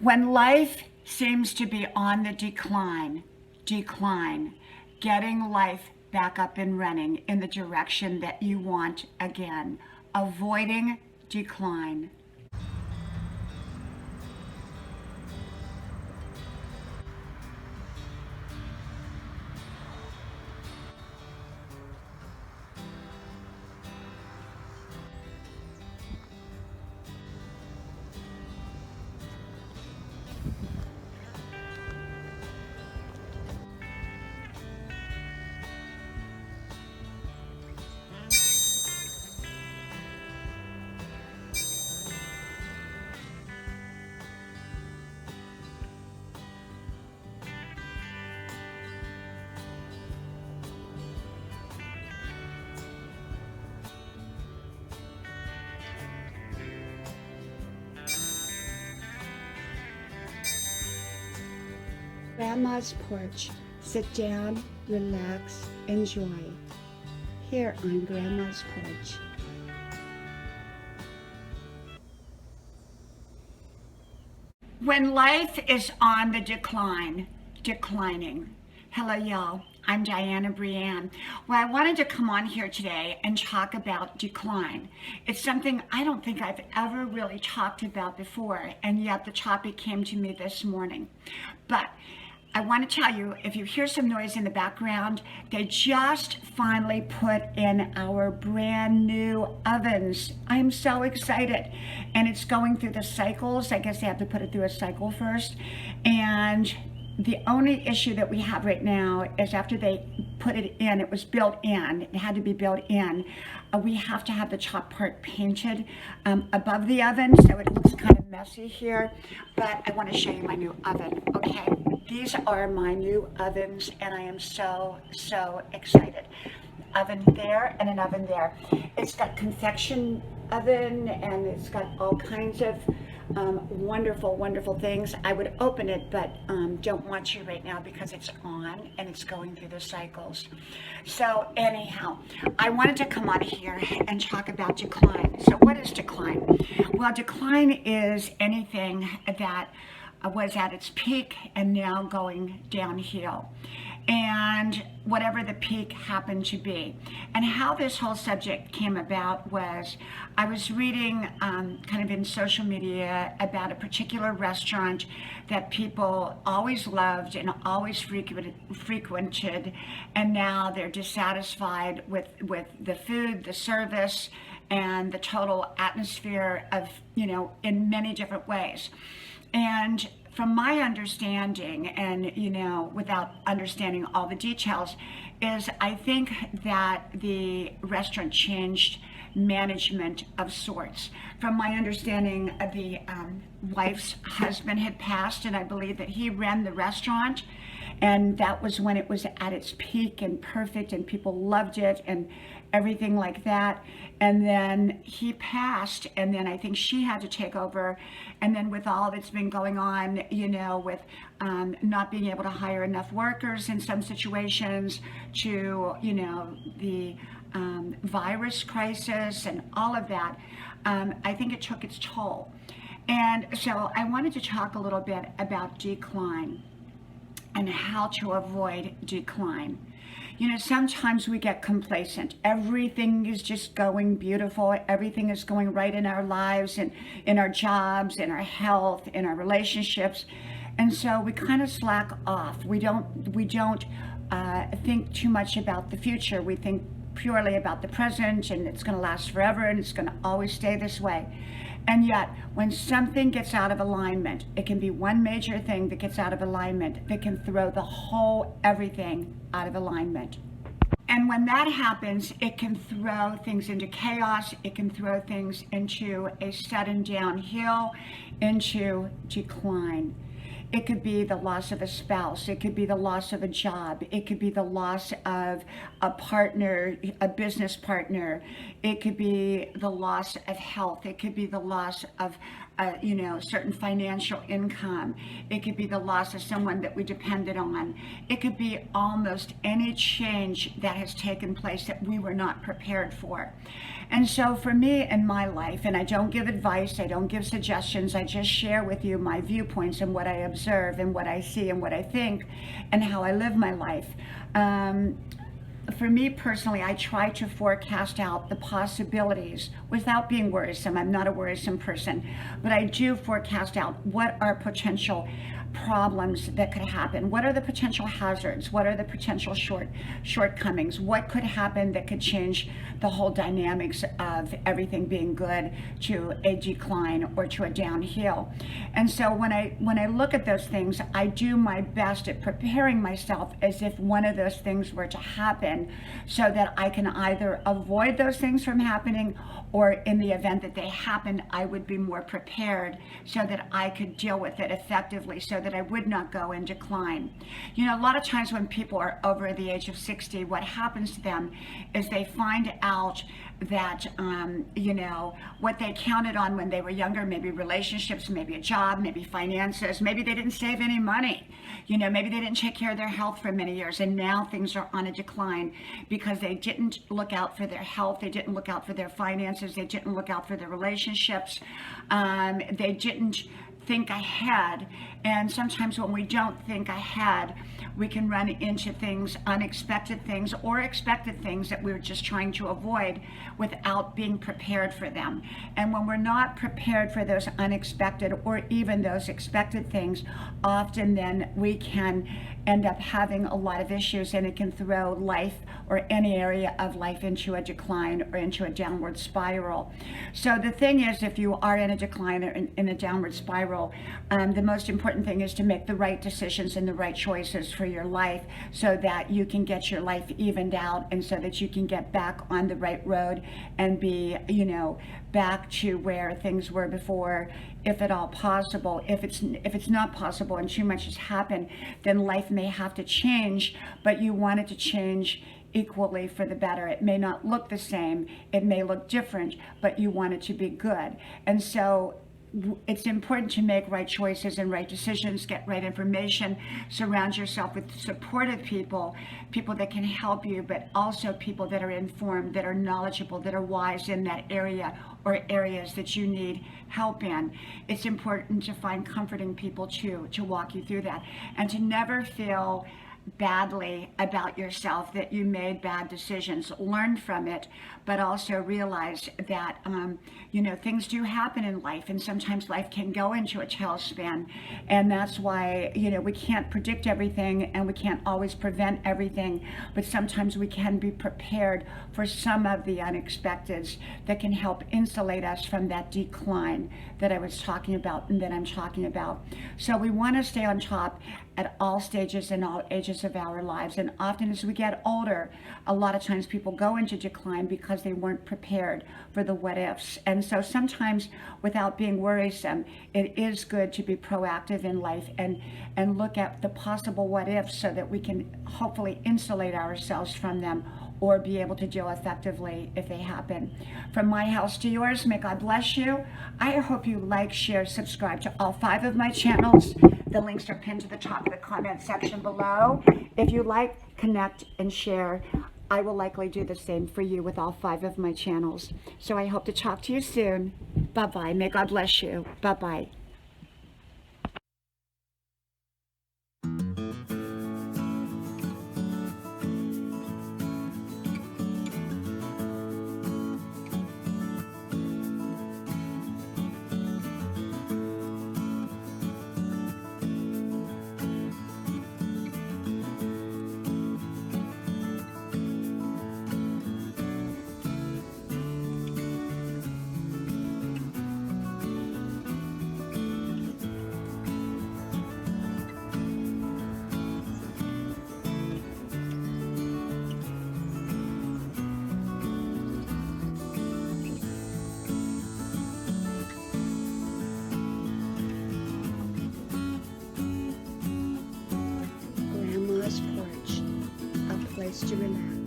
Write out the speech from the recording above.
When life seems to be on the decline, getting life back up and running in the direction that you want again, avoiding decline. Grandma's porch. Sit down, relax, enjoy. Here on Grandma's porch. When life is on the declining. Hello, y'all. I'm Dianna, Brianne. Well, I wanted to come on here today and talk about decline. It's something I don't think I've ever really talked about before, and yet the topic came to me this morning. But I want to tell you, if you hear some noise in the background, they just finally put in our brand new ovens. I'm so excited. And it's going through the cycles. I guess they have to put it through a cycle first. And the only issue that we have right now is after they put it in, it was built in, it had to be built in, we have to have the top part painted above the oven, so it looks kind of messy here, but I want to show you my new oven, okay? These are my new ovens, and I am so excited. Oven there and an oven there. It's got convection oven, and it's got all kinds of wonderful things. I would open it, but don't want to right now because it's on and it's going through the cycles. So anyhow, I wanted to come on here and talk about decline. So what is decline? Well, decline is anything that was at its peak and now going downhill, and whatever the peak happened to be. And how this whole subject came about was I was reading kind of in social media about a particular restaurant that people always loved and always frequented, and now they're dissatisfied with the food, the service, and the total atmosphere of, in many different ways. And from my understanding, and without understanding all the details, is I think that the restaurant changed management of sorts. From my understanding, the wife's husband had passed, and I believe that he ran the restaurant, and that was when it was at its peak and perfect, and people loved it and everything like that. And then he passed, and then I think she had to take over. And then with all that's been going on, with not being able to hire enough workers in some situations, to the virus crisis and all of that, I think it took its toll. And so I wanted to talk a little bit about decline and how to avoid decline. Sometimes we get complacent. Everything is just going beautiful. Everything is going right in our lives and in our jobs, in our health, in our relationships. And so we kind of slack off. We don't think too much about the future. We think purely about the present, and it's going to last forever, and it's going to always stay this way. And yet, when something gets out of alignment, it can be one major thing that gets out of alignment that can throw the whole everything out of alignment. And when that happens, it can throw things into chaos. It can throw things into a sudden downhill, into decline. It could be the loss of a spouse. It could be the loss of a job. It could be the loss of a partner, a business partner. It could be the loss of health. It could be the loss of certain financial income. It could be the loss of someone that we depended on. It could be almost any change that has taken place that we were not prepared for. And so for me in my life, and I don't give advice, I don't give suggestions, I just share with you my viewpoints and what I observe and what I see and what I think and how I live my life. For me personally, I try to forecast out the possibilities without being worrisome. I'm not a worrisome person, but I do forecast out what are potential problems that could happen. What are the potential hazards? What are the potential shortcomings? What could happen that could change the whole dynamics of everything being good to a decline or to a downhill? And so when I look at those things, I do my best at preparing myself as if one of those things were to happen, so that I can either avoid those things from happening, or in the event that they happen, I would be more prepared so that I could deal with it effectively, so that I would not go in decline. You know, a lot of times when people are over the age of 60, what happens to them is they find out that, what they counted on when they were younger, maybe relationships, maybe a job, maybe finances, maybe they didn't save any money, maybe they didn't take care of their health for many years, and now things are on a decline because they didn't look out for their health, they didn't look out for their finances, they didn't look out for their relationships, they didn't think ahead. And sometimes when we don't think ahead, we can run into things, unexpected things, or expected things that we're just trying to avoid without being prepared for them. And when we're not prepared for those unexpected or even those expected things, often then we can end up having a lot of issues, and it can throw life or any area of life into a decline or into a downward spiral. So the thing is, if you are in a decline or in a downward spiral, the most important thing is to make the right decisions and the right choices for your life, so that you can get your life evened out, and so that you can get back on the right road and be, back to where things were before, if at all possible. If it's not possible and too much has happened, then life may have to change, but you want it to change equally for the better. It may not look the same, it may look different, but you want it to be good. And so it's important to make right choices and right decisions, get right information, surround yourself with supportive people that can help you, but also people that are informed, that are knowledgeable, that are wise in that area or areas that you need help in. It's important to find comforting people too, to walk you through that, and to never feel badly about yourself that you made bad decisions. Learn from it, but also realize that things do happen in life, and sometimes life can go into a tailspin, and that's why we can't predict everything, and we can't always prevent everything, but sometimes we can be prepared for some of the unexpecteds that can help insulate us from that decline that I was talking about and that I'm talking about. So we want to stay on top at all stages and all ages of our lives. And often as we get older, a lot of times people go into decline because they weren't prepared for the what ifs. And so sometimes, without being worrisome, it is good to be proactive in life and look at the possible what ifs, so that we can hopefully insulate ourselves from them, or be able to deal effectively if they happen. From my house to yours, may God bless you. I hope you like, share, subscribe to all 5 of my channels. The links are pinned to the top of the comment section below. If you like, connect, and share, I will likely do the same for you with all 5 of my channels. So I hope to talk to you soon. Bye-bye. May God bless you. Bye-bye. to relax.